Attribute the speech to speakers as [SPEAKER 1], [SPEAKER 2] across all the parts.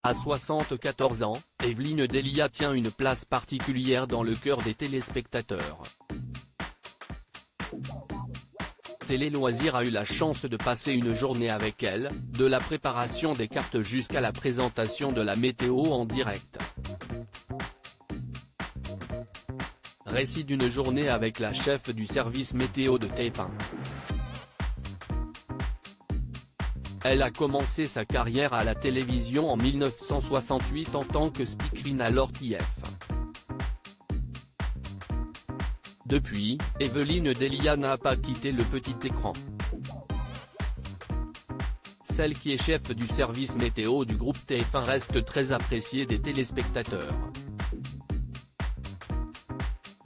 [SPEAKER 1] À 74 ans, Evelyne Delia tient une place particulière dans le cœur des téléspectateurs. Télé Loisirs a eu la chance de passer une journée avec elle, de la préparation des cartes jusqu'à la présentation de la météo en direct. Récit d'une journée avec la chef du service météo de TF1. Elle a commencé sa carrière à la télévision en 1968 en tant que speakerine à l'ORTF. Depuis, Evelyne Delia n'a pas quitté le petit écran. Celle qui est chef du service météo du groupe TF1 reste très appréciée des téléspectateurs.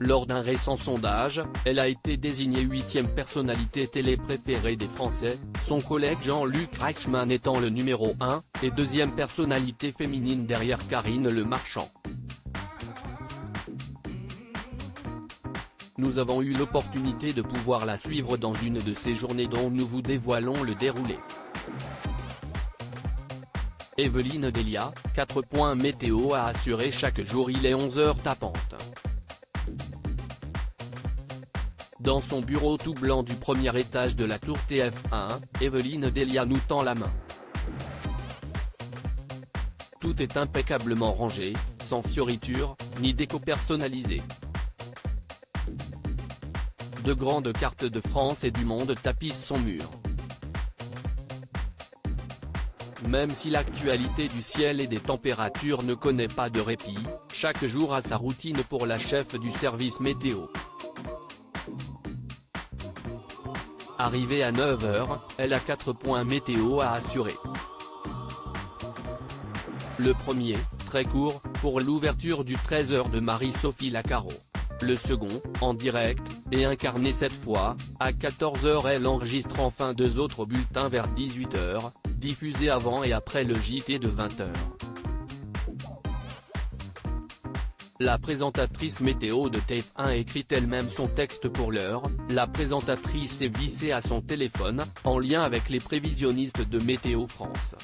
[SPEAKER 1] Lors d'un récent sondage, elle a été désignée 8e personnalité télé préférée des Français, son collègue Jean-Luc Reichmann étant le numéro 1, et 2e personnalité féminine derrière Karine Le Marchand. Nous avons eu l'opportunité de pouvoir la suivre dans une de ces journées dont nous vous dévoilons le déroulé. Evelyne Delia, 4 points météo à assurer chaque jour. Il est 11h tapantes. Dans son bureau tout blanc du premier étage de la tour TF1, Evelyne Delia nous tend la main. Tout est impeccablement rangé, sans fioritures, ni déco personnalisée. De grandes cartes de France et du monde tapissent son mur. Même si l'actualité du ciel et des températures ne connaît pas de répit, chaque jour a sa routine pour la chef du service météo. Arrivée à 9h, elle a 4 points météo à assurer. Le premier, très court, pour l'ouverture du 13h de Marie-Sophie Lacaro. Le second, en direct, et incarné cette fois, à 14h elle enregistre enfin 2 autres bulletins vers 18h, diffusés avant et après le JT de 20h. La présentatrice météo de TF1 écrit elle-même son texte pour l'heure. La présentatrice est vissée à son téléphone, en lien avec les prévisionnistes de Météo France.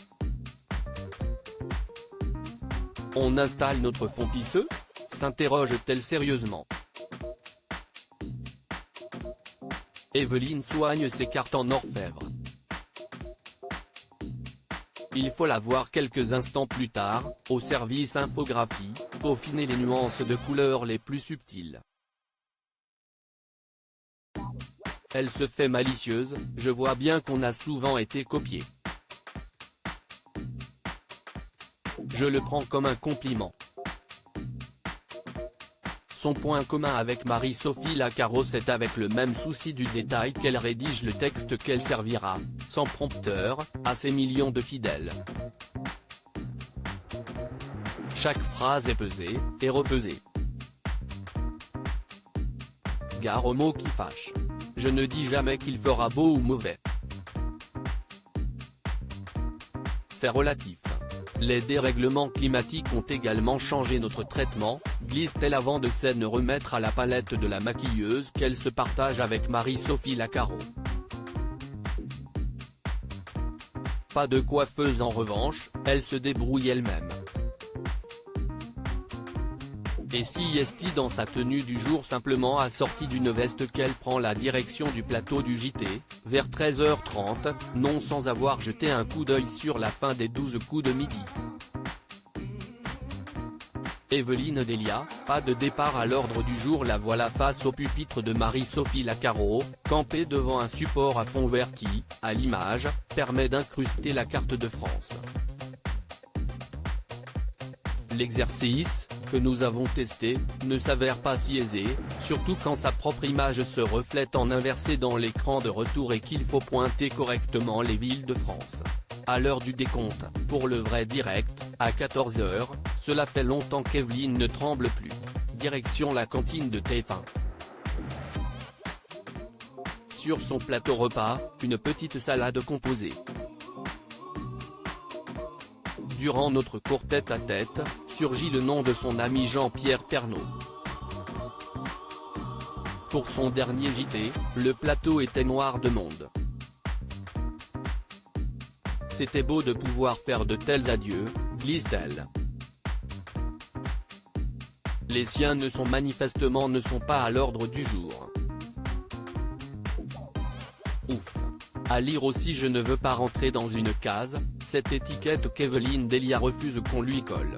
[SPEAKER 1] On installe notre fond pisseux ? S'interroge-t-elle sérieusement. Evelyne soigne ses cartes en orfèvre. Il faut la voir quelques instants plus tard, au service infographie, peaufiner les nuances de couleurs les plus subtiles. Elle se fait malicieuse, je vois bien qu'on a souvent été copié. Je le prends comme un compliment. Son point commun avec Marie-Sophie Lacaro, c'est avec le même souci du détail qu'elle rédige le texte qu'elle servira, sans prompteur, à ses millions de fidèles. Chaque phrase est pesée, et repesée. Gare aux mots qui fâchent. Je ne dis jamais qu'il fera beau ou mauvais. C'est relatif. Les dérèglements climatiques ont également changé notre traitement, glisse-t-elle avant de s'en remettre à la palette de la maquilleuse qu'elle se partage avec Marie-Sophie Lacaro. Pas de coiffeuse en revanche, elle se débrouille elle-même. Et si est-il dans sa tenue du jour simplement assortie d'une veste qu'elle prend la direction du plateau du JT, vers 13h30, non sans avoir jeté un coup d'œil sur la fin des 12 coups de midi. Evelyne Delia, pas de départ à l'ordre du jour. La voilà face au pupitre de Marie-Sophie Lacaro, campée devant un support à fond vert qui, à l'image, permet d'incruster la carte de France. L'exercice, que nous avons testé, ne s'avère pas si aisé, surtout quand sa propre image se reflète en inversé dans l'écran de retour et qu'il faut pointer correctement les villes de France. À l'heure du décompte, pour le vrai direct, à 14h, cela fait longtemps qu'Evelyne ne tremble plus. Direction la cantine de TF1. Sur son plateau repas, une petite salade composée. Durant notre court tête-à-tête, surgit le nom de son ami Jean-Pierre Pernaut. Pour son dernier JT, le plateau était noir de monde. C'était beau de pouvoir faire de tels adieux, glisse-t-elle. Les siens manifestement ne sont pas à l'ordre du jour. Ouf. À lire aussi je ne veux pas rentrer dans une case, cette étiquette qu'Evelyne Delia refuse qu'on lui colle.